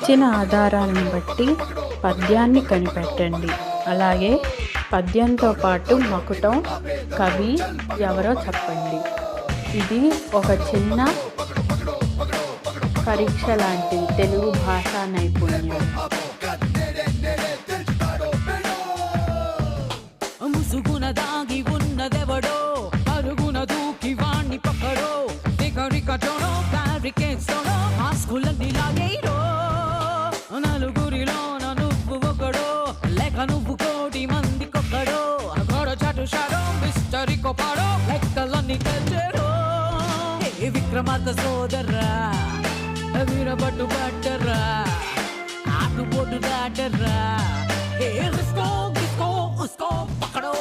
ఇచ్చిన ఆధారాలను బట్టి పద్యాన్ని కనిపెట్టండి. అలాగే పద్యంతో పాటు మకుటం, కవి ఎవరో చెప్పండి. ఇది ఒక చిన్న పరీక్ష లాంటిది తెలుగు భాషా నైపుణ్యం. ముసుగున దాగి ఉన్నదెవడో, అరుగున దూకి వాణ్ణి పక్కడో, దిగరికటోనో బ్యారికేడ్స్తోనో మాస్కులన్నీ లాగేయరో. నలుగురిలోన నువ్వు ఒకడో, లేక నువ్వు కోటి మందికొక్కడో, గొడ చాటు షాడో మిస్టరీ కొపాడో లెక్కలన్నీ తెచ్చారో. ఏ విక్రమార్క సోదర్రా, వీరబట్టు పట్టర్రా, ఆటుపోటు దాటర్రా. ఏ రిస్కో గిస్కో ఉస్కో పక్కడో.